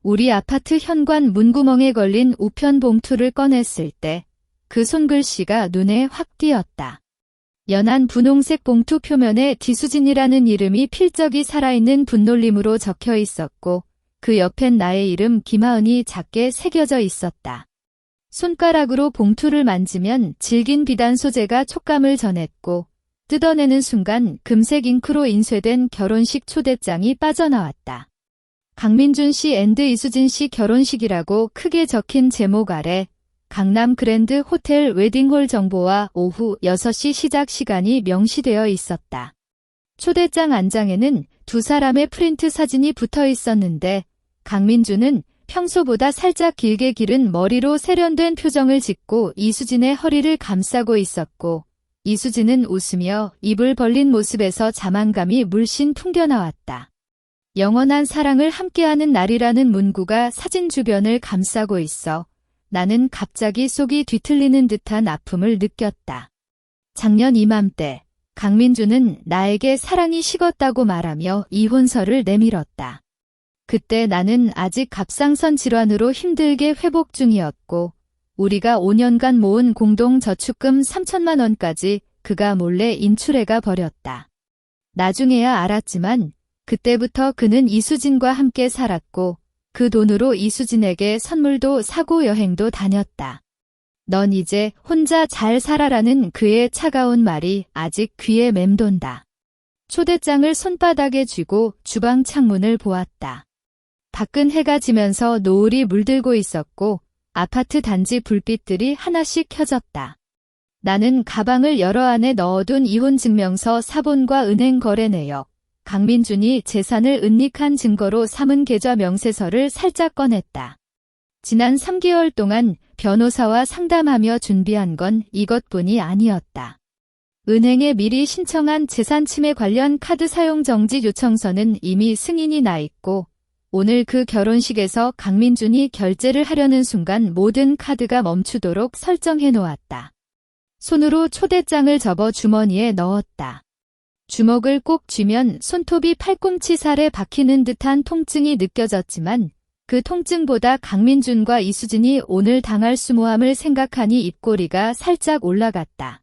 우리 아파트 현관 문구멍에 걸린 우편 봉투를 꺼냈을 때 그 손글씨가 눈에 확 띄었다. 연한 분홍색 봉투 표면에 디수진이라는 이름이 필적이 살아있는 분놀림으로 적혀 있었고 그 옆엔 나의 이름 김하은이 작게 새겨져 있었다. 손가락으로 봉투를 만지면 질긴 비단 소재가 촉감을 전했고 뜯어내는 순간 금색 잉크로 인쇄된 결혼식 초대장이 빠져나왔다. 강민준 씨 앤드 이수진 씨 결혼식이라고 크게 적힌 제목 아래 강남 그랜드 호텔 웨딩홀 정보와 오후 6시 시작 시간이 명시되어 있었다. 초대장 안장에는 두 사람의 프린트 사진이 붙어 있었는데 강민준은 평소보다 살짝 길게 기른 머리로 세련된 표정을 짓고 이수진의 허리를 감싸고 있었고 이수진은 웃으며 입을 벌린 모습에서 자만감이 물씬 풍겨나왔다. 영원한 사랑을 함께하는 날이라는 문구가 사진 주변을 감싸고 있어 나는 갑자기 속이 뒤틀리는 듯한 아픔을 느꼈다. 작년 이맘때 강민준은 나에게 사랑이 식었다고 말하며 이혼서를 내밀었다. 그때 나는 아직 갑상선 질환으로 힘들게 회복 중이었고 우리가 5년간 모은 공동저축금 3천만 원까지 그가 몰래 인출해가 버렸다. 나중에야 알았지만 그때부터 그는 이수진과 함께 살았고 그 돈으로 이수진에게 선물도 사고 여행도 다녔다. 넌 이제 혼자 잘 살아라는 그의 차가운 말이 아직 귀에 맴돈다. 초대장을 손바닥에 쥐고 주방 창문을 보았다. 밖은 해가 지면서 노을이 물들고 있었고 아파트 단지 불빛들이 하나씩 켜졌다. 나는 가방을 열어 안에 넣어둔 이혼증명서 사본과 은행 거래 내역, 강민준이 재산을 은닉한 증거로 삼은 계좌 명세서를 살짝 꺼냈다. 지난 3개월 동안 변호사와 상담하며 준비한 건 이것뿐이 아니었다. 은행에 미리 신청한 재산침해 관련 카드 사용 정지 요청서는 이미 승인이 나 있고 오늘 그 결혼식에서 강민준이 결제를 하려는 순간 모든 카드가 멈추도록 설정해 놓았다. 손으로 초대장을 접어 주머니에 넣었다. 주먹을 꼭 쥐면 손톱이 팔꿈치 살에 박히는 듯한 통증이 느껴졌지만 그 통증보다 강민준과 이수진이 오늘 당할 수모함을 생각하니 입꼬리가 살짝 올라갔다.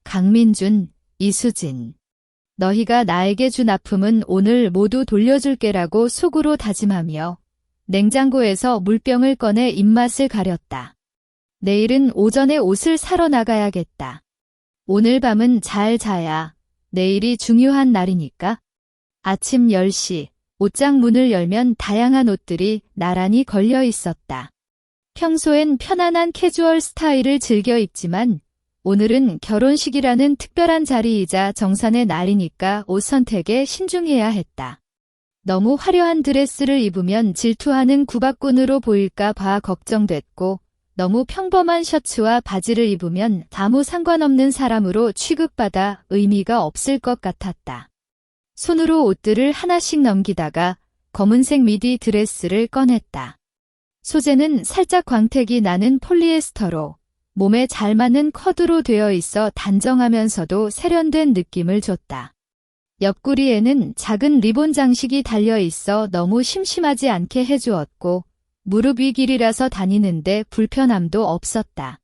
강민준, 이수진. 너희가 나에게 준 아픔은 오늘 모두 돌려줄게라고 속으로 다짐하며 냉장고에서 물병을 꺼내 입맛을 가렸다. 내일은 오전에 옷을 사러 나가야겠다. 오늘 밤은 잘 자야. 내일이 중요한 날이니까. 아침 10시 옷장 문을 열면 다양한 옷들이 나란히 걸려 있었다. 평소엔 편안한 캐주얼 스타일을 즐겨 입지만 오늘은 결혼식이라는 특별한 자리이자 정산의 날이니까 옷 선택에 신중해야 했다. 너무 화려한 드레스를 입으면 질투하는 구박꾼으로 보일까 봐 걱정됐고 너무 평범한 셔츠와 바지를 입으면 아무 상관없는 사람으로 취급받아 의미가 없을 것 같았다. 손으로 옷들을 하나씩 넘기다가 검은색 미디 드레스를 꺼냈다. 소재는 살짝 광택이 나는 폴리에스터로 몸에 잘 맞는 컷으로 되어 있어 단정하면서도 세련된 느낌을 줬다. 옆구리에는 작은 리본 장식이 달려 있어 너무 심심하지 않게 해주었고 무릎 위 길이라서 다니는데 불편함도 없었다.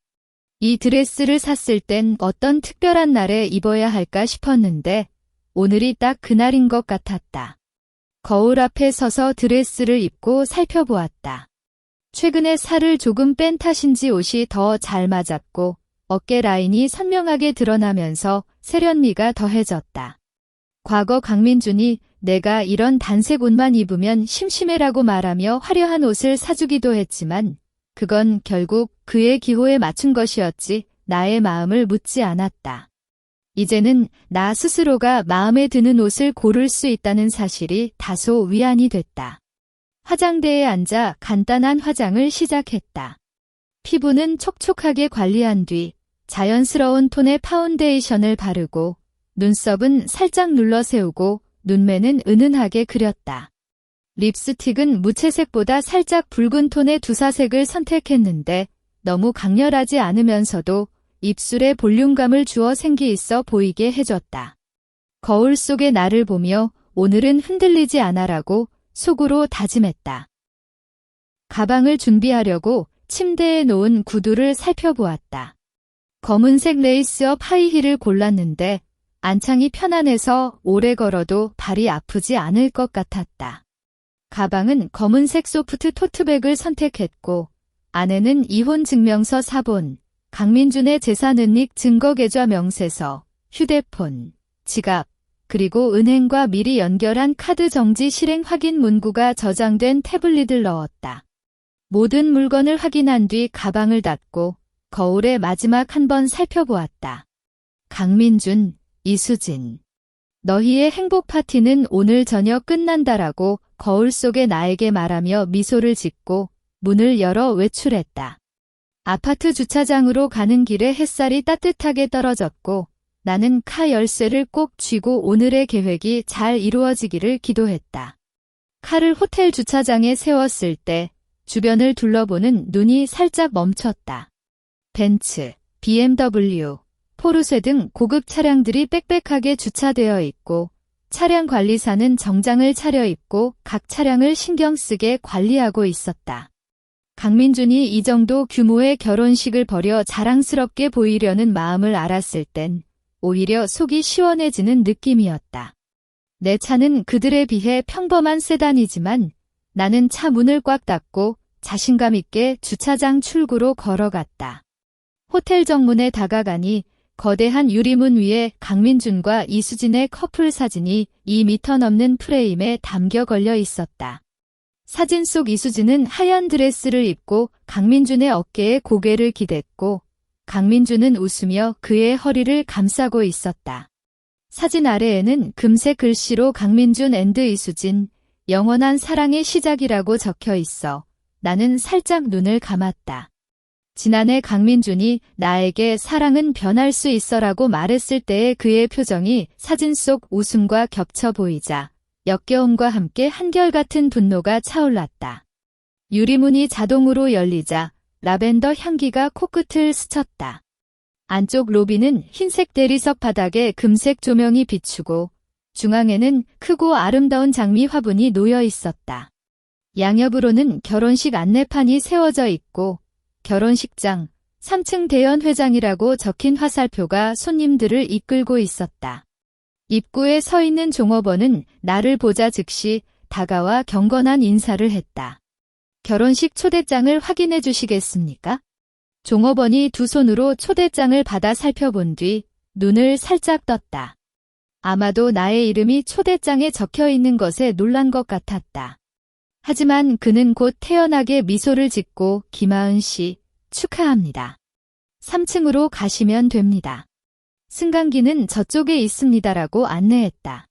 이 드레스를 샀을 땐 어떤 특별한 날에 입어야 할까 싶었는데 오늘이 딱 그날인 것 같았다. 거울 앞에 서서 드레스를 입고 살펴보았다. 최근에 살을 조금 뺀 탓인지 옷이 더 잘 맞았고 어깨 라인이 선명하게 드러나면서 세련미가 더해졌다. 과거 강민준이 내가 이런 단색 옷만 입으면 심심해라고 말하며 화려한 옷을 사주기도 했지만 그건 결국 그의 기호에 맞춘 것이었지 나의 마음을 묻지 않았다. 이제는 나 스스로가 마음에 드는 옷을 고를 수 있다는 사실이 다소 위안이 됐다. 화장대에 앉아 간단한 화장을 시작했다. 피부는 촉촉하게 관리한 뒤 자연스러운 톤의 파운데이션을 바르고 눈썹은 살짝 눌러 세우고 눈매는 은은하게 그렸다. 립스틱은 무채색보다 살짝 붉은 톤의 두사색을 선택했는데 너무 강렬하지 않으면서도 입술에 볼륨감을 주어 생기 있어 보이게 해줬다. 거울 속의 나를 보며 오늘은 흔들리지 않아라고 속으로 다짐했다. 가방을 준비하려고 침대에 놓은 구두를 살펴보았다. 검은색 레이스업 하이힐을 골랐는데 안창이 편안해서 오래 걸어도 발이 아프지 않을 것 같았다. 가방은 검은색 소프트 토트백을 선택했고 안에는 이혼증명서 사본, 강민준의 재산은닉 증거계좌 명세서, 휴대폰, 지갑, 그리고 은행과 미리 연결한 카드 정지 실행 확인 문구가 저장된 태블릿을 넣었다. 모든 물건을 확인한 뒤 가방을 닫고 거울에 마지막 한 번 살펴보았다. 강민준, 이수진. 너희의 행복 파티는 오늘 저녁 끝난다라고 거울 속의 나에게 말하며 미소를 짓고 문을 열어 외출했다. 아파트 주차장으로 가는 길에 햇살이 따뜻하게 떨어졌고 나는 카 열쇠를 꼭 쥐고 오늘의 계획이 잘 이루어지기를 기도했다. 카를 호텔 주차장에 세웠을 때 주변을 둘러보는 눈이 살짝 멈췄다. 벤츠, BMW, 포르쉐 등 고급 차량들이 빽빽하게 주차되어 있고 차량 관리사는 정장을 차려입고 각 차량을 신경 쓰게 관리하고 있었다. 강민준이 이 정도 규모의 결혼식을 벌여 자랑스럽게 보이려는 마음을 알았을 땐 오히려 속이 시원해지는 느낌이었다. 내 차는 그들에 비해 평범한 세단이지만 나는 차 문을 꽉 닫고 자신감 있게 주차장 출구로 걸어갔다. 호텔 정문에 다가가니 거대한 유리문 위에 강민준과 이수진의 커플 사진이 2m 넘는 프레임에 담겨 걸려 있었다. 사진 속 이수진은 하얀 드레스를 입고 강민준의 어깨에 고개를 기댔고 강민준은 웃으며 그의 허리를 감싸고 있었다. 사진 아래에는 금색 글씨로 강민준 앤드 이수진, 영원한 사랑의 시작이라고 적혀 있어 나는 살짝 눈을 감았다. 지난해 강민준이 나에게 사랑은 변할 수 있어라고 말했을 때의 그의 표정이 사진 속 웃음과 겹쳐 보이자 역겨움과 함께 한결같은 분노가 차올랐다. 유리문이 자동으로 열리자 라벤더 향기가 코끝을 스쳤다. 안쪽 로비는 흰색 대리석 바닥에 금색 조명이 비추고 중앙에는 크고 아름다운 장미 화분이 놓여 있었다. 양옆으로는 결혼식 안내판이 세워져 있고 결혼식장 3층 대연회장이라고 적힌 화살표가 손님들을 이끌고 있었다. 입구에 서 있는 종업원은 나를 보자 즉시 다가와 경건한 인사를 했다. 결혼식 초대장을 확인해 주시겠습니까? 종업원이 두 손으로 초대장을 받아 살펴본 뒤 눈을 살짝 떴다. 아마도 나의 이름이 초대장에 적혀 있는 것에 놀란 것 같았다. 하지만 그는 곧 태연하게 미소를 짓고 김하은 씨, 축하합니다. 3층으로 가시면 됩니다. 승강기는 저쪽에 있습니다라고 안내했다.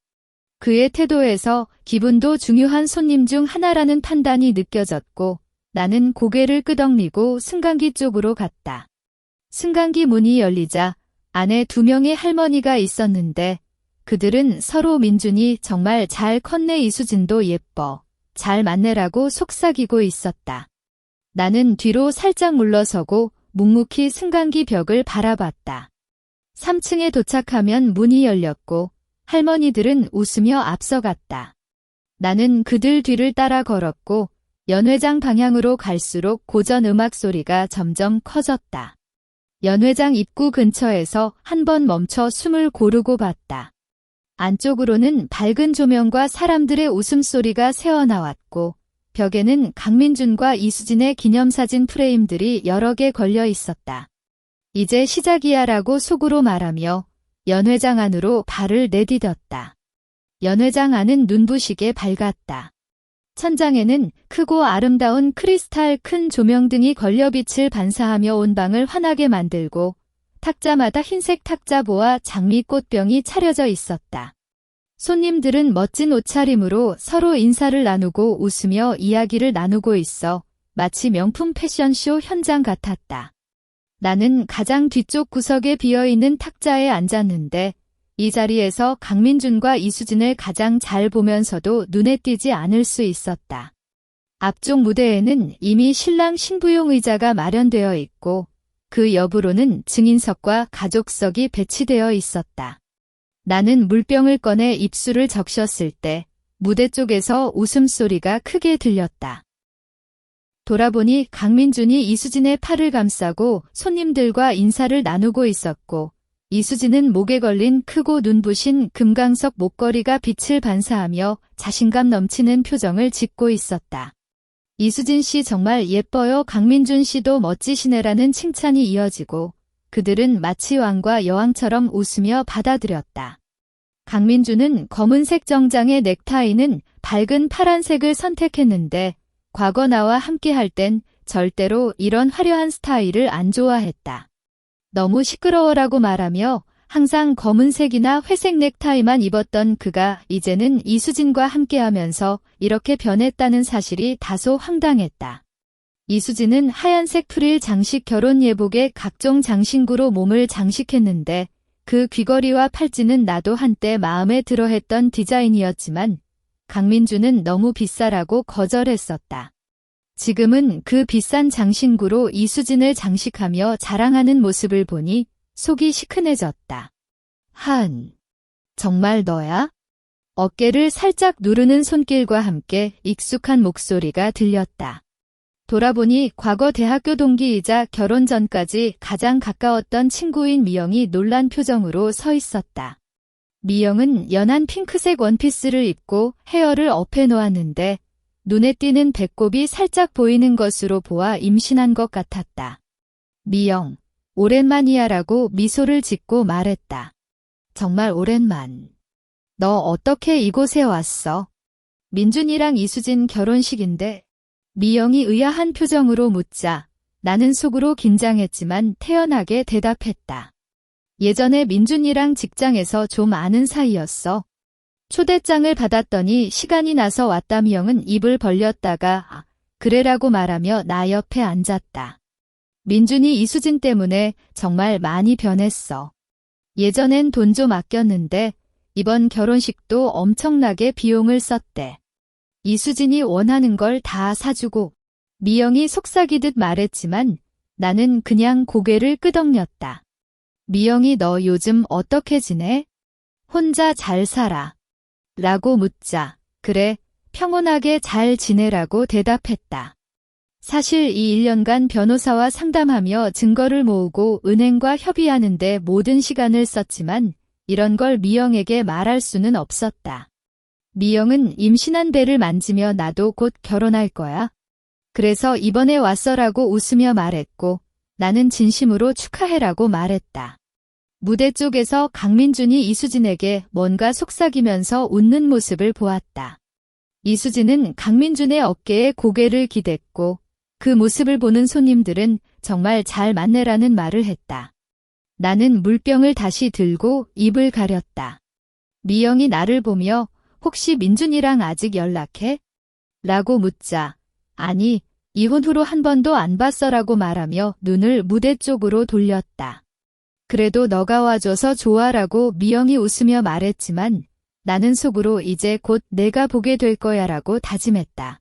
그의 태도에서 기분도 중요한 손님 중 하나라는 판단이 느껴졌고 나는 고개를 끄덕이고 승강기 쪽으로 갔다. 승강기 문이 열리자 안에 2명의 할머니가 있었는데 그들은 서로 민준이 정말 잘 컸네 이수진도 예뻐. 잘 맞네라고 속삭이고 있었다. 나는 뒤로 살짝 물러서고 묵묵히 승강기 벽을 바라봤다. 3층에 도착하면 문이 열렸고 할머니들은 웃으며 앞서갔다. 나는 그들 뒤를 따라 걸었고 연회장 방향으로 갈수록 고전 음악 소리가 점점 커졌다. 연회장 입구 근처에서 한 번 멈춰 숨을 고르고 봤다. 안쪽으로는 밝은 조명과 사람들의 웃음소리가 새어나왔고 벽에는 강민준과 이수진의 기념사진 프레임들이 여러 개 걸려 있었다. 이제 시작이야라고 속으로 말하며 연회장 안으로 발을 내디뎠다. 연회장 안은 눈부시게 밝았다. 천장에는 크고 아름다운 크리스탈 큰 조명등이 걸려 빛을 반사하며 온 방을 환하게 만들고 탁자마다 흰색 탁자보와 장미꽃병이 차려져 있었다. 손님들은 멋진 옷차림으로 서로 인사를 나누고 웃으며 이야기를 나누고 있어 마치 명품 패션쇼 현장 같았다. 나는 가장 뒤쪽 구석에 비어있는 탁자에 앉았는데 이 자리에서 강민준과 이수진을 가장 잘 보면서도 눈에 띄지 않을 수 있었다. 앞쪽 무대에는 이미 신랑 신부용 의자가 마련되어 있고 그 옆으로는 증인석과 가족석이 배치되어 있었다. 나는 물병을 꺼내 입술을 적셨을 때 무대 쪽에서 웃음소리가 크게 들렸다. 돌아보니 강민준이 이수진의 팔을 감싸고 손님들과 인사를 나누고 있었고, 이수진은 목에 걸린 크고 눈부신 금강석 목걸이가 빛을 반사하며 자신감 넘치는 표정을 짓고 있었다. 이수진 씨 정말 예뻐요. 강민준 씨도 멋지시네라는 칭찬이 이어지고 그들은 마치 왕과 여왕처럼 웃으며 받아들였다. 강민준은 검은색 정장의 넥타이는 밝은 파란색을 선택했는데 과거 나와 함께할 땐 절대로 이런 화려한 스타일을 안 좋아했다. 너무 시끄러워라고 말하며 항상 검은색이나 회색 넥타이만 입었던 그가 이제는 이수진과 함께하면서 이렇게 변했다는 사실이 다소 황당했다. 이수진은 하얀색 프릴 장식 결혼 예복에 각종 장신구로 몸을 장식했는데 그 귀걸이와 팔찌는 나도 한때 마음에 들어했던 디자인이었지만 강민준은 너무 비싸라고 거절했었다. 지금은 그 비싼 장신구로 이수진을 장식하며 자랑하는 모습을 보니 속이 시큰해졌다. 정말 너야? 어깨를 살짝 누르는 손길과 함께 익숙한 목소리가 들렸다. 돌아보니 과거 대학교 동기이자 결혼 전까지 가장 가까웠던 친구인 미영이 놀란 표정으로 서 있었다. 미영은 연한 핑크색 원피스를 입고 헤어를 업해 놓았는데 눈에 띄는 배꼽이 살짝 보이는 것으로 보아 임신한 것 같았다. 미영, 오랜만이야라고 미소를 짓고 말했다. 정말 오랜만. 너 어떻게 이곳에 왔어? 민준이랑 이수진 결혼식인데 미영이 의아한 표정으로 묻자 나는 속으로 긴장했지만 태연하게 대답했다. 예전에 민준이랑 직장에서 좀 아는 사이였어. 초대장을 받았더니 시간이 나서 왔다. 미영은 입을 벌렸다가 그래라고 말하며 나 옆에 앉았다. 민준이 이수진 때문에 정말 많이 변했어. 예전엔 돈 좀 아꼈는데 이번 결혼식도 엄청나게 비용을 썼대. 이수진이 원하는 걸 다 사주고 미영이 속삭이듯 말했지만 나는 그냥 고개를 끄덕였다. 미영이 너 요즘 어떻게 지내? 혼자 잘 살아? 라고 묻자 그래, 평온하게 잘 지내라고 대답했다. 사실 이 1년간 변호사와 상담하며 증거를 모으고 은행과 협의하는데 모든 시간을 썼지만 이런 걸 미영에게 말할 수는 없었다. 미영은 임신한 배를 만지며 나도 곧 결혼할 거야. 그래서 이번에 왔어라고 웃으며 말했고 나는 진심으로 축하해라고 말했다. 무대 쪽에서 강민준이 이수진에게 뭔가 속삭이면서 웃는 모습을 보았다. 이수진은 강민준의 어깨에 고개를 기댔고 그 모습을 보는 손님들은 정말 잘 맞네라는 말을 했다. 나는 물병을 다시 들고 입을 가렸다. 미영이 나를 보며 혹시 민준이랑 아직 연락해? 라고 묻자 아니, 이혼 후로 한 번도 안 봤어라고 말하며 눈을 무대 쪽으로 돌렸다. 그래도 너가 와줘서 좋아라고 미영이 웃으며 말했지만 나는 속으로 이제 곧 내가 보게 될 거야라고 다짐했다.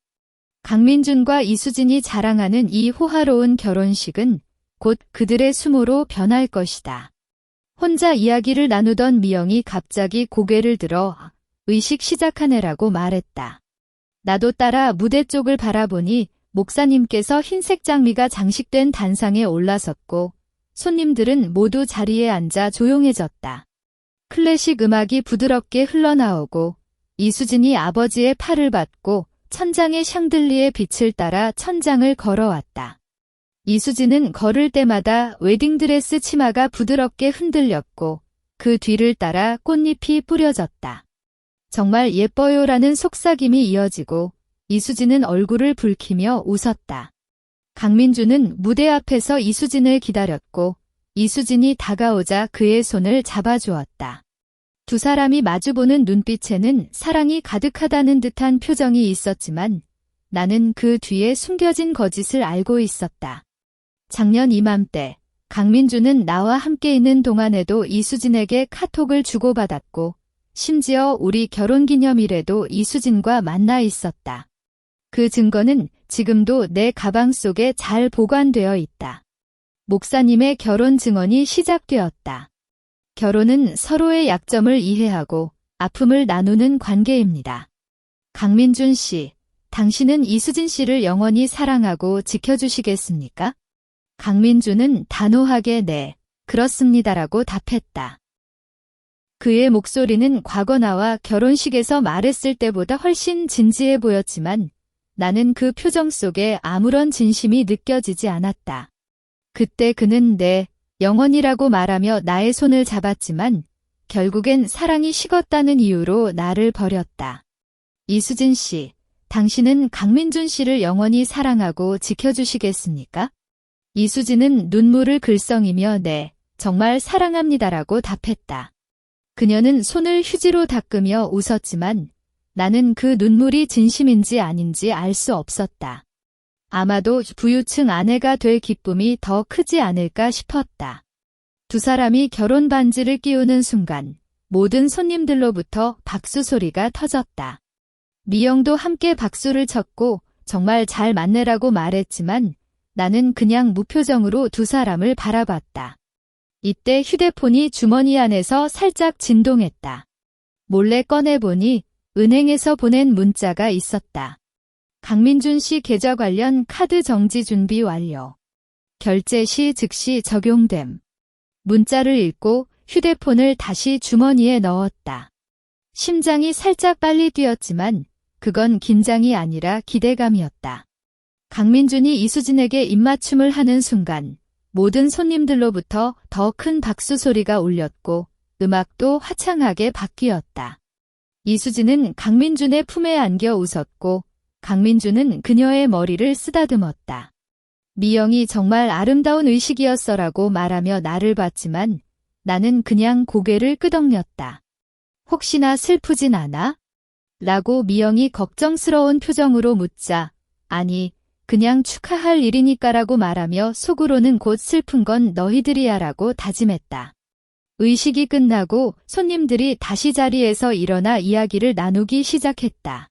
강민준과 이수진이 자랑하는 이 호화로운 결혼식은 곧 그들의 수모로 변할 것이다. 혼자 이야기를 나누던 미영이 갑자기 고개를 들어 의식 시작하네라고 말했다. 나도 따라 무대 쪽을 바라보니 목사님께서 흰색 장미가 장식된 단상에 올라섰고 손님들은 모두 자리에 앉아 조용해졌다. 클래식 음악이 부드럽게 흘러나오고 이수진이 아버지의 팔을 받고 천장의 샹들리에 빛을 따라 천장을 걸어왔다. 이수진은 걸을 때마다 웨딩드레스 치마가 부드럽게 흔들렸고 그 뒤를 따라 꽃잎이 뿌려졌다. 정말 예뻐요라는 속삭임이 이어지고 이수진은 얼굴을 붉히며 웃었다. 강민준은 무대 앞에서 이수진을 기다렸고 이수진이 다가오자 그의 손을 잡아주었다. 두 사람이 마주보는 눈빛에는 사랑이 가득하다는 듯한 표정이 있었지만 나는 그 뒤에 숨겨진 거짓을 알고 있었다. 작년 이맘때 강민준은 나와 함께 있는 동안에도 이수진에게 카톡을 주고받았고 심지어 우리 결혼기념일에도 이수진과 만나 있었다. 그 증거는 지금도 내 가방 속에 잘 보관되어 있다. 목사님의 결혼 증언이 시작되었다. 결혼은 서로의 약점을 이해하고 아픔을 나누는 관계입니다. 강민준 씨, 당신은 이수진 씨를 영원히 사랑하고 지켜주시겠습니까? 강민주는 단호하게 네, 그렇습니다라고 답했다. 그의 목소리는 과거 나와 결혼식에서 말했을 때보다 훨씬 진지해 보였지만 나는 그 표정 속에 아무런 진심이 느껴지지 않았다. 그때 그는 네, 영원이라고 말하며 나의 손을 잡았지만 결국엔 사랑이 식었다는 이유로 나를 버렸다. 이수진 씨, 당신은 강민준 씨를 영원히 사랑하고 지켜주시겠습니까? 이수진은 눈물을 글썽이며 네, 정말 사랑합니다라고 답했다. 그녀는 손을 휴지로 닦으며 웃었지만 나는 그 눈물이 진심인지 아닌지 알 수 없었다. 아마도 부유층 아내가 될 기쁨이 더 크지 않을까 싶었다. 두 사람이 결혼 반지를 끼우는 순간 모든 손님들로부터 박수 소리가 터졌다. 미영도 함께 박수를 쳤고 정말 잘 맞네라고 말했지만 나는 그냥 무표정으로 두 사람을 바라봤다. 이때 휴대폰이 주머니 안에서 살짝 진동했다. 몰래 꺼내보니 은행에서 보낸 문자가 있었다. 강민준 씨 계좌 관련 카드 정지 준비 완료. 결제 시 즉시 적용됨. 문자를 읽고 휴대폰을 다시 주머니에 넣었다. 심장이 살짝 빨리 뛰었지만 그건 긴장이 아니라 기대감이었다. 강민준이 이수진에게 입맞춤을 하는 순간 모든 손님들로부터 더 큰 박수 소리가 울렸고 음악도 화창하게 바뀌었다. 이수진은 강민준의 품에 안겨 웃었고 강민준은 그녀의 머리를 쓰다듬었다. 미영이 정말 아름다운 의식이었어라고 말하며 나를 봤지만 나는 그냥 고개를 끄덕였다. 혹시나 슬프진 않아? 라고 미영이 걱정스러운 표정으로 묻자 아니 그냥 축하할 일이니까라고 말하며 속으로는 곧 슬픈 건 너희들이야 라고 다짐했다. 의식이 끝나고 손님들이 다시 자리에서 일어나 이야기를 나누기 시작했다.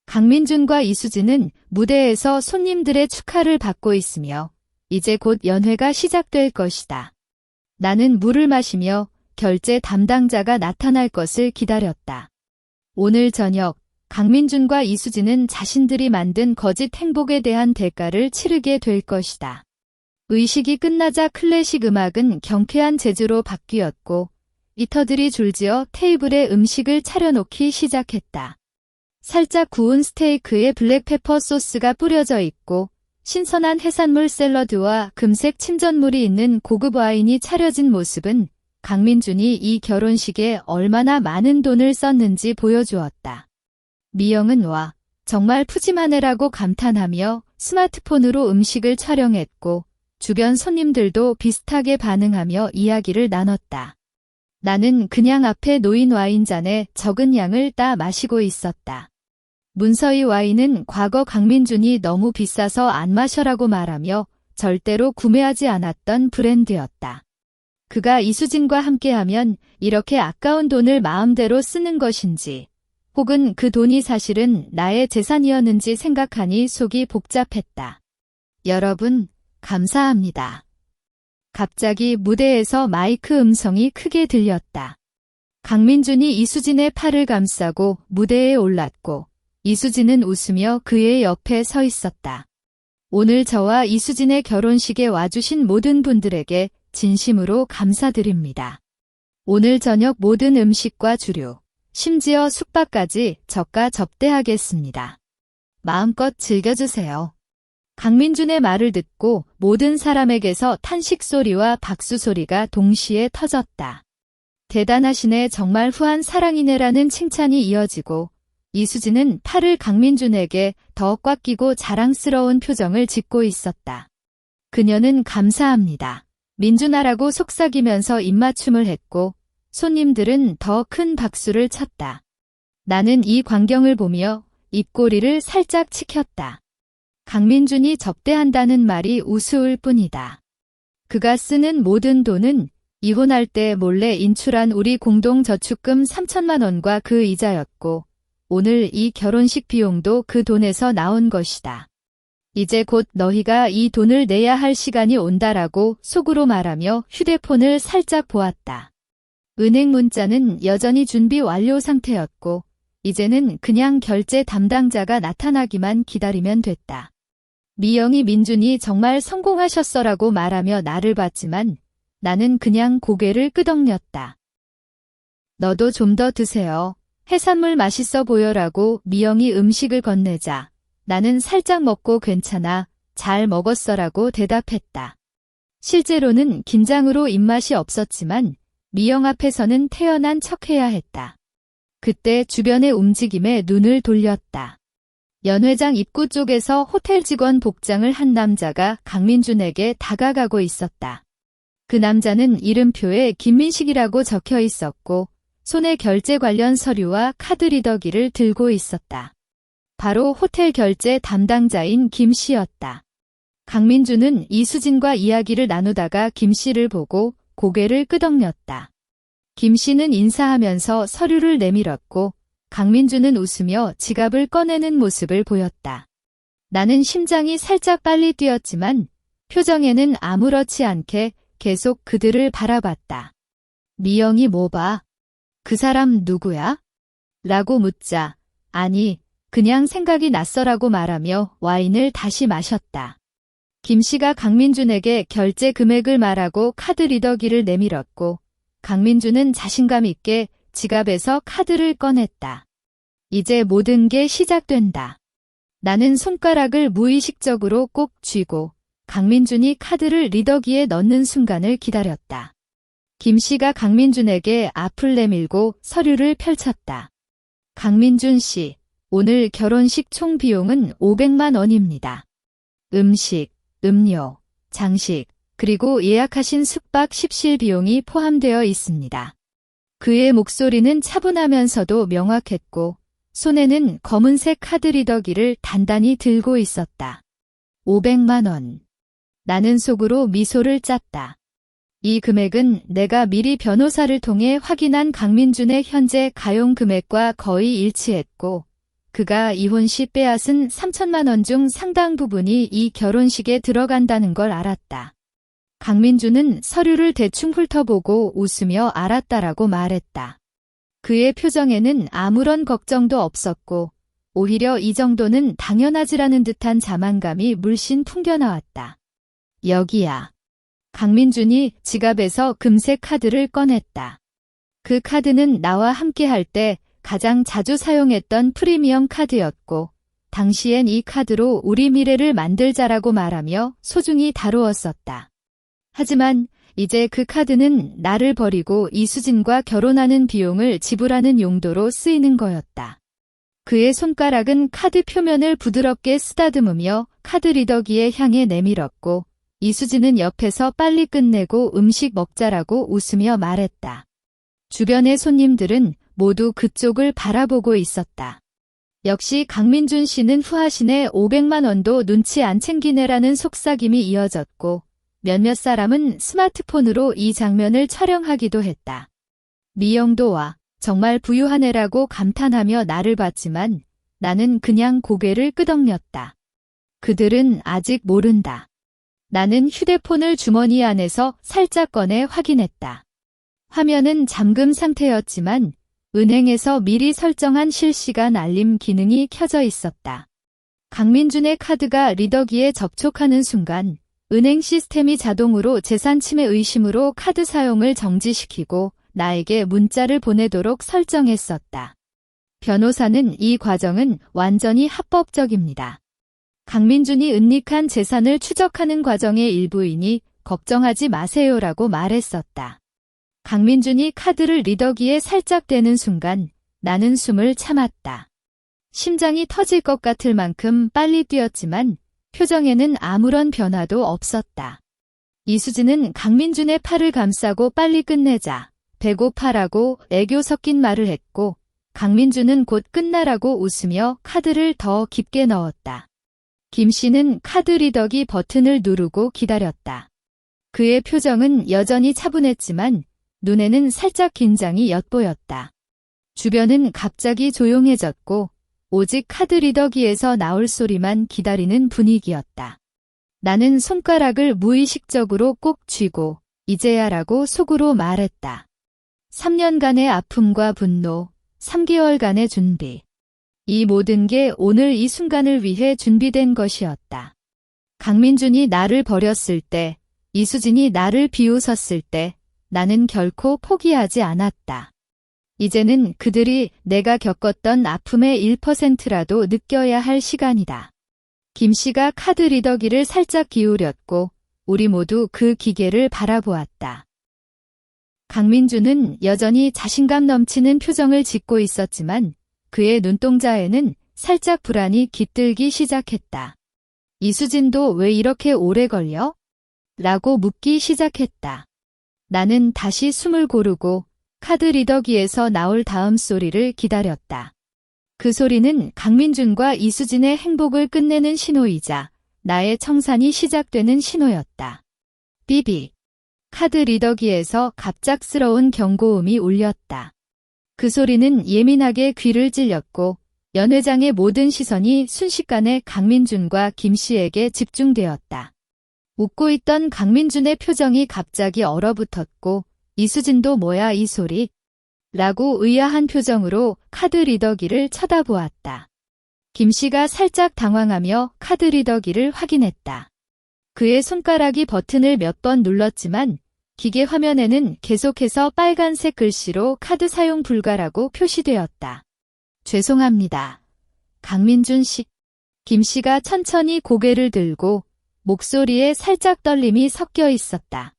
강민준과 이수진은 무대에서 손님들의 축하를 받고 있으며 이제 곧 연회가 시작될 것이다. 나는 물을 마시며 결제 담당자가 나타날 것을 기다렸다. 오늘 저녁 강민준과 이수진은 자신들이 만든 거짓 행복에 대한 대가를 치르게 될 것이다. 의식이 끝나자 클래식 음악은 경쾌한 재즈로 바뀌었고 이터들이 줄지어 테이블에 음식을 차려놓기 시작했다. 살짝 구운 스테이크에 블랙페퍼 소스가 뿌려져 있고 신선한 해산물 샐러드와 금색 침전물이 있는 고급 와인이 차려진 모습은 강민준이 이 결혼식에 얼마나 많은 돈을 썼는지 보여주었다. 미영은 와, 정말 푸짐하네라고 감탄하며 스마트폰으로 음식을 촬영했고 주변 손님들도 비슷하게 반응하며 이야기를 나눴다. 나는 그냥 앞에 놓인 와인잔에 적은 양을 따 마시고 있었다. 문서희 와인은 과거 강민준이 너무 비싸서 안 마셔라고 말하며 절대로 구매하지 않았던 브랜드였다. 그가 이수진과 함께하면 이렇게 아까운 돈을 마음대로 쓰는 것인지 혹은 그 돈이 사실은 나의 재산이었는지 생각하니 속이 복잡했다. 여러분, 감사합니다. 갑자기 무대에서 마이크 음성이 크게 들렸다. 강민준이 이수진의 팔을 감싸고 무대에 올랐고 이수진은 웃으며 그의 옆에 서 있었다. 오늘 저와 이수진의 결혼식에 와주신 모든 분들에게 진심으로 감사드립니다. 오늘 저녁 모든 음식과 주류, 심지어 숙박까지 저가 접대하겠습니다. 마음껏 즐겨주세요. 강민준의 말을 듣고 모든 사람에게서 탄식 소리와 박수 소리가 동시에 터졌다. 대단하시네 정말 후한 사랑이네라는 칭찬이 이어지고 이수진은 팔을 강민준에게 더 꽉 끼고 자랑스러운 표정을 짓고 있었다. 그녀는 감사합니다. 민준아라고 속삭이면서 입맞춤을 했고 손님들은 더 큰 박수를 쳤다. 나는 이 광경을 보며 입꼬리를 살짝 치켰다. 강민준이 접대한다는 말이 우스울 뿐이다. 그가 쓰는 모든 돈은 이혼할 때 몰래 인출한 우리 공동저축금 3천만 원과 그 이자였고 오늘 이 결혼식 비용도 그 돈에서 나온 것이다. 이제 곧 너희가 이 돈을 내야 할 시간이 온다라고 속으로 말하며 휴대폰을 살짝 보았다. 은행 문자는 여전히 준비 완료 상태였고 이제는 그냥 결제 담당자가 나타나기만 기다리면 됐다. 미영이 민준이 정말 성공하셨어라고 말하며 나를 봤지만 나는 그냥 고개를 끄덕였다. 너도 좀 더 드세요. 해산물 맛있어 보여라고 미영이 음식을 건네자 나는 살짝 먹고 괜찮아, 잘 먹었어라고 대답했다. 실제로는 긴장으로 입맛이 없었지만 미영 앞에서는 태연한 척해야 했다. 그때 주변의 움직임에 눈을 돌렸다. 연회장 입구 쪽에서 호텔 직원 복장을 한 남자가 강민준에게 다가가고 있었다. 그 남자는 이름표에 김민식이라고 적혀 있었고 손에 결제 관련 서류와 카드 리더기를 들고 있었다. 바로 호텔 결제 담당자인 김 씨였다. 강민준은 이수진과 이야기를 나누다가 김 씨를 보고 고개를 끄덕였다. 김 씨는 인사하면서 서류를 내밀었고 강민준은 웃으며 지갑을 꺼내는 모습을 보였다. 나는 심장이 살짝 빨리 뛰었지만 표정에는 아무렇지 않게 계속 그들을 바라봤다. 미영이 뭐 봐? 그 사람 누구야? 라고 묻자 아니 그냥 생각이 났어라고 말하며 와인을 다시 마셨다. 김 씨가 강민준에게 결제 금액을 말하고 카드 리더기를 내밀었고 강민준은 자신감 있게 지갑에서 카드를 꺼냈다. 이제 모든 게 시작된다. 나는 손가락을 무의식적으로 꼭 쥐고 강민준이 카드를 리더기에 넣는 순간을 기다렸다. 김 씨가 강민준에게 앞을 내밀고 서류를 펼쳤다. 강민준 씨, 오늘 결혼식 총 비용은 500만 원입니다. 음식, 음료, 장식, 그리고 예약하신 숙박 십실 비용이 포함되어 있습니다. 그의 목소리는 차분하면서도 명확했고 손에는 검은색 카드 리더기를 단단히 들고 있었다. 500만 원. 나는 속으로 미소를 짰다. 이 금액은 내가 미리 변호사를 통해 확인한 강민준의 현재 가용 금액과 거의 일치했고 그가 이혼 시 빼앗은 3천만 원 중 상당 부분이 이 결혼식에 들어간다는 걸 알았다. 강민준은 서류를 대충 훑어보고 웃으며 알았다라고 말했다. 그의 표정에는 아무런 걱정도 없었고 오히려 이 정도는 당연하지라는 듯한 자만감이 물씬 풍겨나왔다. 여기야. 강민준이 지갑에서 금색 카드를 꺼냈다. 그 카드는 나와 함께 할 때 가장 자주 사용했던 프리미엄 카드였고 당시엔 이 카드로 우리 미래를 만들자라고 말하며 소중히 다루었었다. 하지만 이제 그 카드는 나를 버리고 이수진과 결혼하는 비용을 지불하는 용도로 쓰이는 거였다. 그의 손가락은 카드 표면을 부드럽게 쓰다듬으며 카드 리더기에 향해 내밀었고 이수진은 옆에서 빨리 끝내고 음식 먹자라고 웃으며 말했다. 주변의 손님들은 모두 그쪽을 바라보고 있었다. 역시 강민준 씨는 후하신에 500만 원도 눈치 안 챙기네라는 속삭임이 이어졌고 몇몇 사람은 스마트폰으로 이 장면을 촬영하기도 했다. 미영도 와, 정말 부유하네라고 감탄하며 나를 봤지만 나는 그냥 고개를 끄덕였다. 그들은 아직 모른다. 나는 휴대폰을 주머니 안에서 살짝 꺼내 확인했다. 화면은 잠금 상태였지만 은행에서 미리 설정한 실시간 알림 기능이 켜져 있었다. 강민준의 카드가 리더기에 접촉하는 순간 은행 시스템이 자동으로 재산 침해 의심으로 카드 사용을 정지시키고 나에게 문자를 보내도록 설정했었다. 변호사는 이 과정은 완전히 합법적입니다. 강민준이 은닉한 재산을 추적하는 과정의 일부이니 걱정하지 마세요라고 말했었다. 강민준이 카드를 리더기에 살짝 대는 순간 나는 숨을 참았다. 심장이 터질 것 같을 만큼 빨리 뛰었지만 표정에는 아무런 변화도 없었다. 이수진은 강민준의 팔을 감싸고 빨리 끝내자 배고파라고 애교 섞인 말을 했고 강민준은 곧 끝나라고 웃으며 카드를 더 깊게 넣었다. 김 씨는 카드 리더기 버튼을 누르고 기다렸다. 그의 표정은 여전히 차분했지만 눈에는 살짝 긴장이 엿보였다. 주변은 갑자기 조용해졌고 오직 카드 리더기에서 나올 소리만 기다리는 분위기였다. 나는 손가락을 무의식적으로 꼭 쥐고 이제야라고 속으로 말했다. 3년간의 아픔과 분노, 3개월간의 준비. 이 모든 게 오늘 이 순간을 위해 준비된 것이었다. 강민준이 나를 버렸을 때, 이수진이 나를 비웃었을 때 나는 결코 포기하지 않았다. 이제는 그들이 내가 겪었던 아픔의 1%라도 느껴야 할 시간이다. 김 씨가 카드 리더기를 살짝 기울였고 우리 모두 그 기계를 바라보았다. 강민준은 여전히 자신감 넘치는 표정을 짓고 있었지만 그의 눈동자에는 살짝 불안이 깃들기 시작했다. 이수진도 왜 이렇게 오래 걸려? 라고 묻기 시작했다. 나는 다시 숨을 고르고 카드 리더기에서 나올 다음 소리를 기다렸다. 그 소리는 강민준과 이수진의 행복을 끝내는 신호이자 나의 청산이 시작되는 신호였다. 삐비. 카드 리더기에서 갑작스러운 경고음이 울렸다. 그 소리는 예민하게 귀를 찔렸고 연회장의 모든 시선이 순식간에 강민준과 김 씨에게 집중되었다. 웃고 있던 강민준의 표정이 갑자기 얼어붙었고 이수진도 뭐야 이 소리? 라고 의아한 표정으로 카드 리더기를 쳐다보았다. 김 씨가 살짝 당황하며 카드 리더기를 확인했다. 그의 손가락이 버튼을 몇 번 눌렀지만 기계 화면에는 계속해서 빨간색 글씨로 카드 사용 불가라고 표시되었다. 죄송합니다. 강민준 씨. 김 씨가 천천히 고개를 들고 목소리에 살짝 떨림이 섞여 있었다.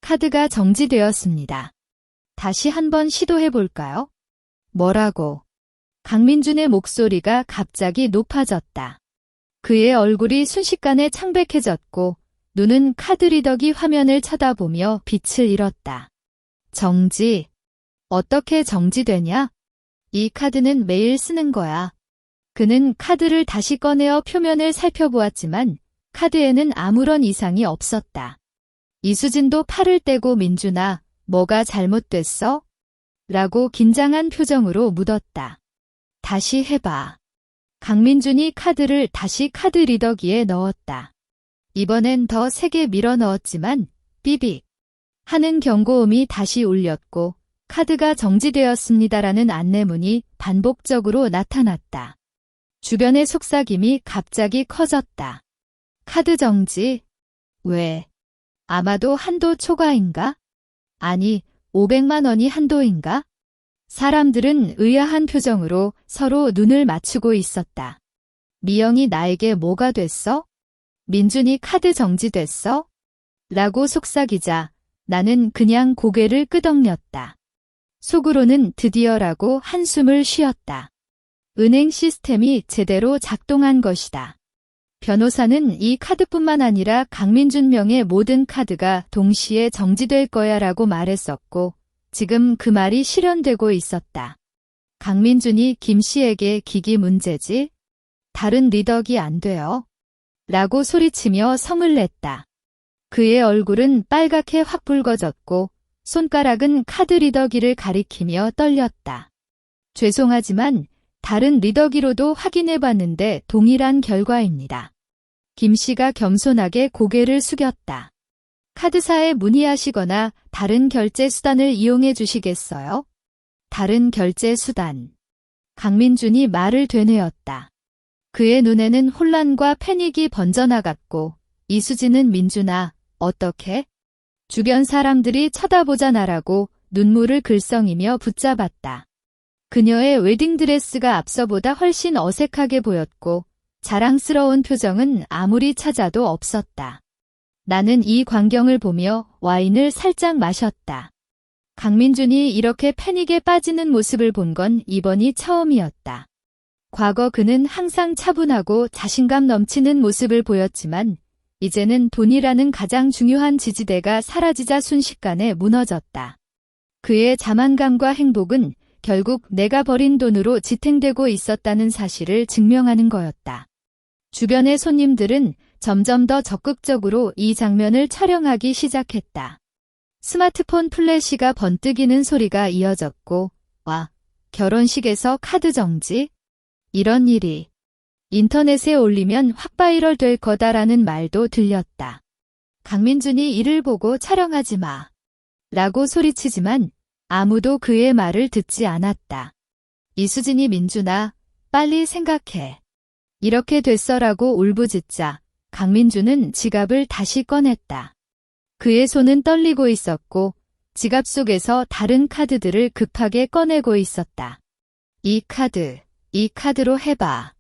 카드가 정지되었습니다. 다시 한번 시도해볼까요? 뭐라고? 강민준의 목소리가 갑자기 높아졌다. 그의 얼굴이 순식간에 창백해졌고 눈은 카드 리더기 화면을 쳐다보며 빛을 잃었다. 정지. 어떻게 정지되냐? 이 카드는 매일 쓰는 거야. 그는 카드를 다시 꺼내어 표면을 살펴보았지만 카드에는 아무런 이상이 없었다. 이수진도 팔을 떼고 민준아, 뭐가 잘못됐어? 라고 긴장한 표정으로 묻었다. 다시 해봐. 강민준이 카드를 다시 카드 리더기에 넣었다. 이번엔 더 세게 밀어 넣었지만 삐빅 하는 경고음이 다시 울렸고 카드가 정지되었습니다라는 안내문이 반복적으로 나타났다. 주변의 속삭임이 갑자기 커졌다. 카드 정지? 왜? 아마도 한도 초과인가? 아니, 500만 원이 한도인가? 사람들은 의아한 표정으로 서로 눈을 맞추고 있었다. 미영이 나에게 뭐가 됐어? 민준이 카드 정지됐어? 라고 속삭이자 나는 그냥 고개를 끄덕였다. 속으로는 드디어라고 한숨을 쉬었다. 은행 시스템이 제대로 작동한 것이다. 변호사는 이 카드뿐만 아니라 강민준 명의 모든 카드가 동시에 정지될 거야 라고 말했었고 지금 그 말이 실현되고 있었다. 강민준이 김 씨에게 기기 문제지? 다른 리더기 안 돼요? 라고 소리치며 성을 냈다. 그의 얼굴은 빨갛게 확 붉어졌고 손가락은 카드 리더기를 가리키며 떨렸다. 죄송하지만 다른 리더기로도 확인해봤는데 동일한 결과입니다. 김 씨가 겸손하게 고개를 숙였다. 카드사에 문의하시거나 다른 결제 수단을 이용해 주시겠어요? 다른 결제 수단. 강민준이 말을 되뇌었다. 그의 눈에는 혼란과 패닉이 번져나갔고 이수진은 민준아, 어떻게? 주변 사람들이 쳐다보자나라고 눈물을 글썽이며 붙잡았다. 그녀의 웨딩드레스가 앞서보다 훨씬 어색하게 보였고 자랑스러운 표정은 아무리 찾아도 없었다. 나는 이 광경을 보며 와인을 살짝 마셨다. 강민준이 이렇게 패닉에 빠지는 모습을 본 건 이번이 처음이었다. 과거 그는 항상 차분하고 자신감 넘치는 모습을 보였지만 이제는 돈이라는 가장 중요한 지지대가 사라지자 순식간에 무너졌다. 그의 자만감과 행복은 결국 내가 버린 돈으로 지탱되고 있었다는 사실을 증명하는 거였다. 주변의 손님들은 점점 더 적극적으로 이 장면을 촬영하기 시작했다. 스마트폰 플래시가 번뜩이는 소리가 이어졌고, 와, 결혼식에서 카드 정지? 이런 일이 인터넷에 올리면 확 바이럴 될 거다라는 말도 들렸다. 강민준이 이를 보고 촬영하지 마. 라고 소리치지만 아무도 그의 말을 듣지 않았다. 이수진이 민준아, 빨리 생각해. 이렇게 됐어라고 울부짖자 강민준은 지갑을 다시 꺼냈다. 그의 손은 떨리고 있었고 지갑 속에서 다른 카드들을 급하게 꺼내고 있었다. 이 카드로 해봐.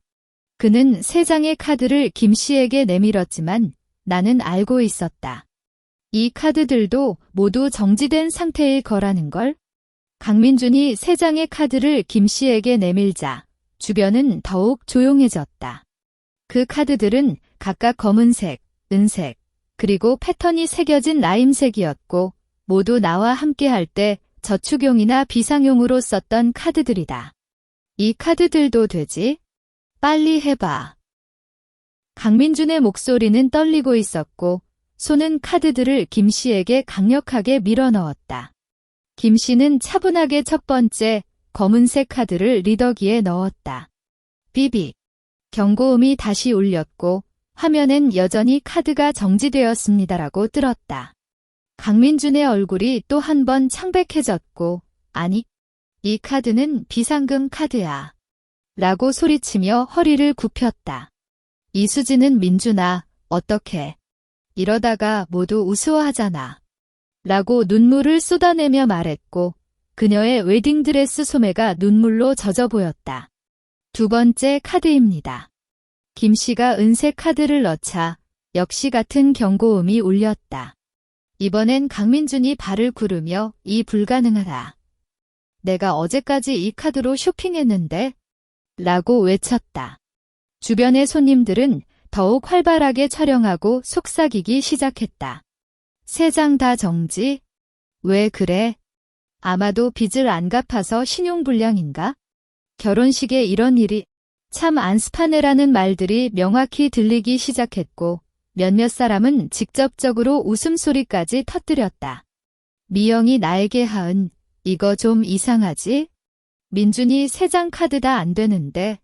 그는 3장의 카드를 김씨에게 내밀었지만 나는 알고 있었다. 이 카드들도 모두 정지된 상태일 거라는 걸. 강민준이 3장의 카드를 김씨에게 내밀자 주변은 더욱 조용해졌다. 그 카드들은 각각 검은색, 은색, 그리고 패턴이 새겨진 라임색이었고 모두 나와 함께할 때 저축용이나 비상용으로 썼던 카드들이다. 이 카드들도 되지? 빨리 해봐. 강민준의 목소리는 떨리고 있었고 손은 카드들을 김씨에게 강력하게 밀어넣었다. 김씨는 차분하게 첫 번째 검은색 카드를 리더기에 넣었다. 비빅. 경고음이 다시 울렸고 화면엔 여전히 카드가 정지되었습니다라고 뜰었다. 강민준의 얼굴이 또 한 번 창백해졌고 아니, 이 카드는 비상금 카드야. 라고 소리치며 허리를 굽혔다. 이수진은 민준아, 어떡해. 이러다가 모두 우스워하잖아. 라고 눈물을 쏟아내며 말했고 그녀의 웨딩드레스 소매가 눈물로 젖어 보였다. 2번째 카드입니다. 김씨가 은색 카드를 넣자 역시 같은 경고음이 울렸다. 이번엔 강민준이 발을 구르며 이 불가능하다. 내가 어제까지 이 카드로 쇼핑했는데? 라고 외쳤다. 주변의 손님들은 더욱 활발하게 촬영하고 속삭이기 시작했다. 3장 다 정지? 왜 그래? 아마도 빚을 안 갚아서 신용불량인가? 결혼식에 이런 일이 참 안쓰파네라는 말들이 명확히 들리기 시작했고 몇몇 사람은 직접적으로 웃음소리까지 터뜨렸다. 미영이 나에게 하은 이거 좀 이상하지? 민준이 3장 카드 다 안 되는데?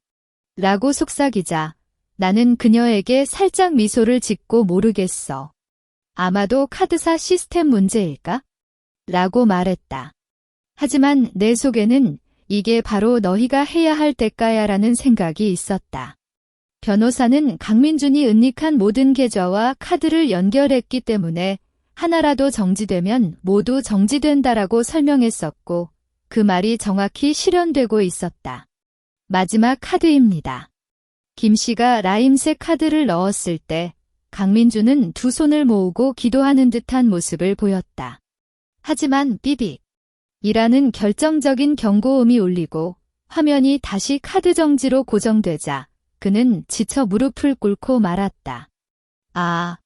라고 속삭이자 나는 그녀에게 살짝 미소를 짓고 모르겠어. 아마도 카드사 시스템 문제일까? 라고 말했다. 하지만 내 속에는 이게 바로 너희가 해야 할 대가야 라는 생각이 있었다. 변호사는 강민준이 은닉한 모든 계좌와 카드를 연결했기 때문에 하나라도 정지되면 모두 정지된다라고 설명했었고 그 말이 정확히 실현되고 있었다. 마지막 카드입니다. 김씨가 라임색 카드를 넣었을 때 강민준은 2 손을 모으고 기도하는 듯한 모습을 보였다. 하지만 삐빅 이라는 결정적인 경고음이 울리고 화면이 다시 카드 정지로 고정되자 그는 지쳐 무릎을 꿇고 말았다. 아,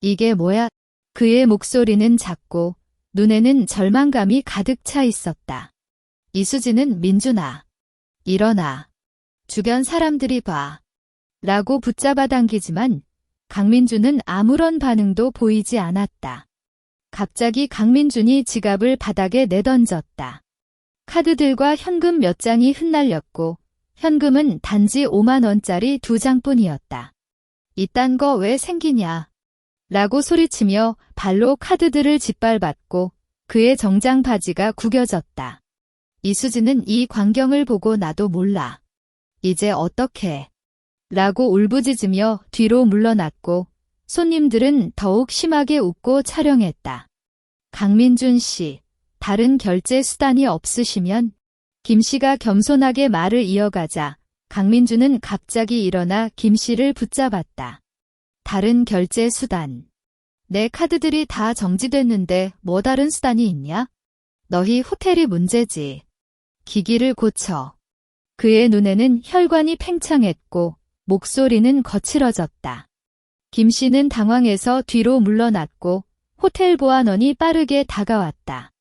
이게 뭐야? 그의 목소리는 작고 눈에는 절망감이 가득 차 있었다. 이수진은 민준아, 일어나. 주변 사람들이 봐. 라고 붙잡아 당기지만 강민준은 아무런 반응도 보이지 않았다. 갑자기 강민준이 지갑을 바닥에 내던졌다. 카드들과 현금 몇 장이 흩날렸고 현금은 단지 5만 원짜리 2장뿐이었다. 이딴 거 왜 생기냐? 라고 소리치며 발로 카드들을 짓밟았고 그의 정장 바지가 구겨졌다. 이수진은 이 광경을 보고 나도 몰라. 이제 어떡해? 라고 울부짖으며 뒤로 물러났고 손님들은 더욱 심하게 웃고 촬영했다. 강민준 씨, 다른 결제 수단이 없으시면? 김씨가 겸손하게 말을 이어가자 강민준은 갑자기 일어나 김씨를 붙잡았다. 다른 결제 수단. 내 카드들이 다 정지됐는데 뭐 다른 수단이 있냐? 너희 호텔이 문제지. 기기를 고쳐. 그의 눈에는 혈관이 팽창했고 목소리는 거칠어졌다. 김씨는 당황해서 뒤로 물러났고 호텔 보안원이 빠르게 다가왔다.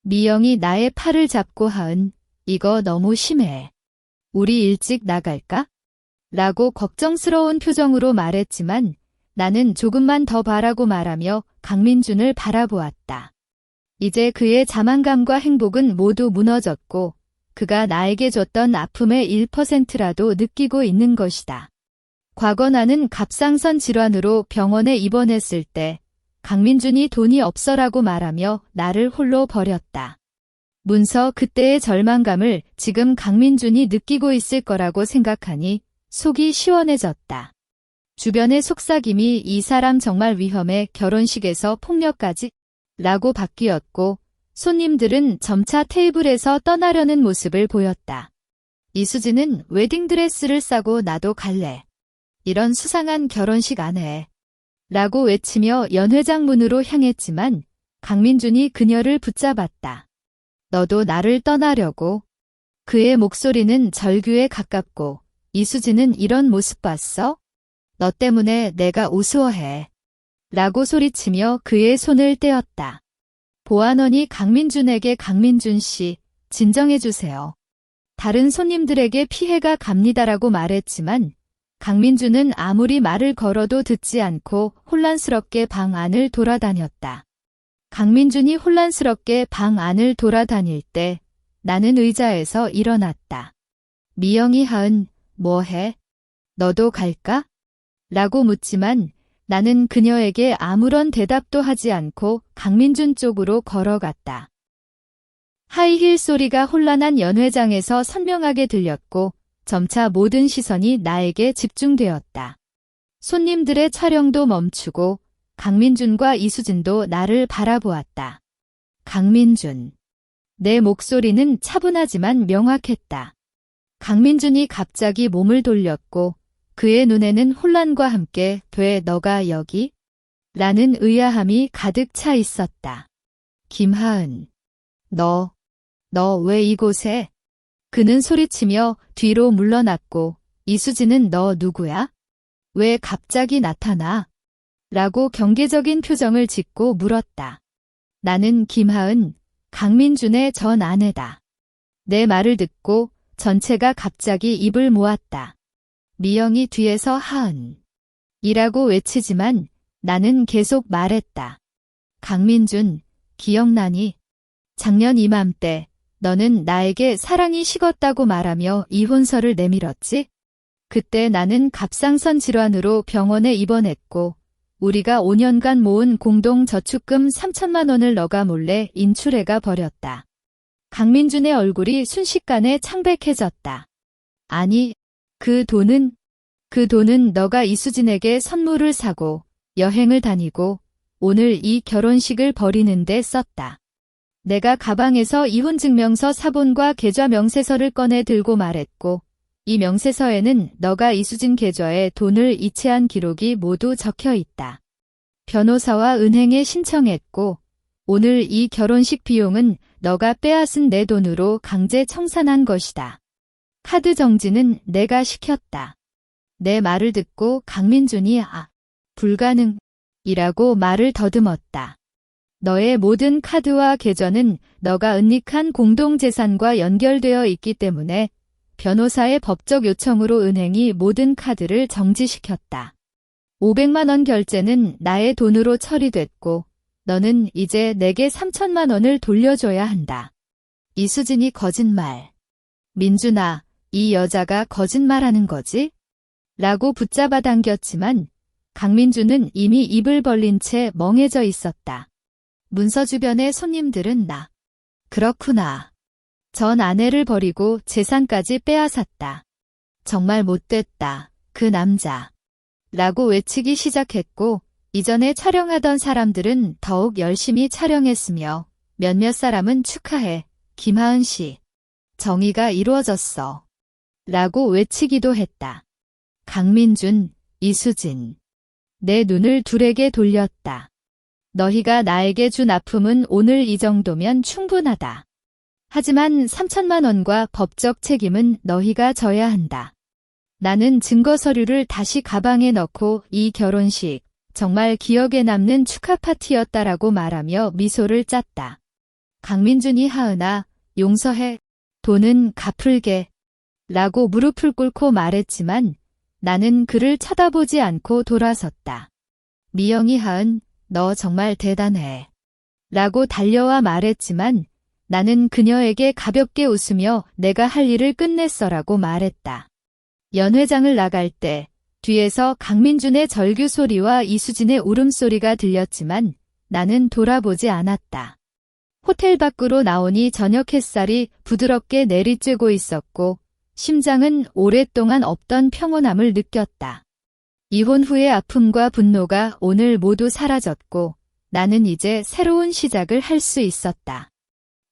미영이 나의 팔을 잡고 하은 이거 너무 심해. 우리 일찍 나갈까? 라고 걱정스러운 표정으로 말했지만 나는 조금만 더 봐라고 말하며 강민준을 바라보았다. 이제 그의 자만감과 행복은 모두 무너졌고 그가 나에게 줬던 아픔의 1%라도 느끼고 있는 것이다. 과거 나는 갑상선 질환으로 병원에 입원했을 때 강민준이 돈이 없어라고 말하며 나를 홀로 버렸다. 문서 그때의 절망감을 지금 강민준이 느끼고 있을 거라고 생각하니 속이 시원해졌다. 주변의 속삭임이 이 사람 정말 위험해, 결혼식에서 폭력까지? 라고 바뀌었고 손님들은 점차 테이블에서 떠나려는 모습을 보였다. 이수진은 웨딩드레스를 싸고 나도 갈래. 이런 수상한 결혼식 안 해. 라고 외치며 연회장 문으로 향했지만 강민준이 그녀를 붙잡았다. 너도 나를 떠나려고? 그의 목소리는 절규에 가깝고 이수진은 이런 모습 봤어? 너 때문에 내가 우스워해. 라고 소리치며 그의 손을 떼었다. 보안원이 강민준에게 강민준 씨, 진정해주세요. 다른 손님들에게 피해가 갑니다라고 말했지만 강민준은 아무리 말을 걸어도 듣지 않고 혼란스럽게 방 안을 돌아다녔다. 강민준이 혼란스럽게 방 안을 돌아다닐 때 나는 의자에서 일어났다. 미영이 하은, 뭐해? 너도 갈까? 라고 묻지만 나는 그녀에게 아무런 대답도 하지 않고 강민준 쪽으로 걸어갔다. 하이힐 소리가 혼란한 연회장에서 선명하게 들렸고 점차 모든 시선이 나에게 집중되었다. 손님들의 촬영도 멈추고 강민준과 이수진도 나를 바라보았다. 강민준. 내 목소리는 차분하지만 명확했다. 강민준이 갑자기 몸을 돌렸고 그의 눈에는 혼란과 함께 왜 너가 여기? 라는 의아함이 가득 차 있었다. 김하은. 너 왜 이곳에? 그는 소리치며 뒤로 물러났고 이수진은 너 누구야? 왜 갑자기 나타나? 라고 경계적인 표정을 짓고 물었다. 나는 김하은, 강민준의 전 아내다. 내 말을 듣고 전체가 갑자기 입을 모았다. 미영이 뒤에서 하은. 이라고 외치지만 나는 계속 말했다. 강민준, 기억나니? 작년 이맘때 너는 나에게 사랑이 식었다고 말하며 이혼서를 내밀었지? 그때 나는 갑상선 질환으로 병원에 입원했고 우리가 5년간 모은 공동저축금 3천만 원을 너가 몰래 인출해가 버렸다. 강민준의 얼굴이 순식간에 창백해졌다. 아니, 그 돈은 너가 이수진에게 선물을 사고 여행을 다니고 오늘 이 결혼식을 벌이는데 썼다. 내가 가방에서 이혼증명서 사본과 계좌 명세서를 꺼내 들고 말했고 이 명세서에는 너가 이수진 계좌에 돈을 이체한 기록이 모두 적혀 있다. 변호사와 은행에 신청했고 오늘 이 결혼식 비용은 너가 빼앗은 내 돈으로 강제 청산한 것이다. 카드 정지는 내가 시켰다. 내 말을 듣고 강민준이 불가능이라고 말을 더듬었다. 너의 모든 카드와 계좌는 너가 은닉한 공동재산과 연결되어 있기 때문에 변호사의 법적 요청으로 은행이 모든 카드를 정지시켰다. 500만 원 결제는 나의 돈으로 처리됐고 너는 이제 내게 3천만 원을 돌려줘야 한다. 이수진이 거짓말. 민준아, 이 여자가 거짓말하는 거지? 라고 붙잡아 당겼지만 강민준은 이미 입을 벌린 채 멍해져 있었다. 문서 주변의 손님들은 그렇구나. 전 아내를 버리고 재산까지 빼앗았다. 정말 못됐다. 그 남자. 라고 외치기 시작했고 이전에 촬영하던 사람들은 더욱 열심히 촬영했으며 몇몇 사람은 축하해. 김하은 씨. 정의가 이루어졌어. 라고 외치기도 했다. 강민준, 이수진. 내 눈을 둘에게 돌렸다. 너희가 나에게 준 아픔은 오늘 이 정도면 충분하다. 하지만 3천만 원과 법적 책임은 너희가 져야 한다. 나는 증거 서류를 다시 가방에 넣고 이 결혼식 정말 기억에 남는 축하 파티였다라고 말하며 미소를 짰다. 강민준이 하은아, 용서해. 돈은 갚을게. 라고 무릎을 꿇고 말했지만 나는 그를 쳐다보지 않고 돌아섰다. 미영이 하은, 너 정말 대단해. 라고 달려와 말했지만 나는 그녀에게 가볍게 웃으며 내가 할 일을 끝냈어라고 말했다. 연회장을 나갈 때 뒤에서 강민준의 절규 소리와 이수진의 울음소리가 들렸지만 나는 돌아보지 않았다. 호텔 밖으로 나오니 저녁 햇살이 부드럽게 내리쬐고 있었고 심장은 오랫동안 없던 평온함을 느꼈다. 이혼 후의 아픔과 분노가 오늘 모두 사라졌고 나는 이제 새로운 시작을 할 수 있었다.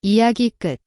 이야기 끝.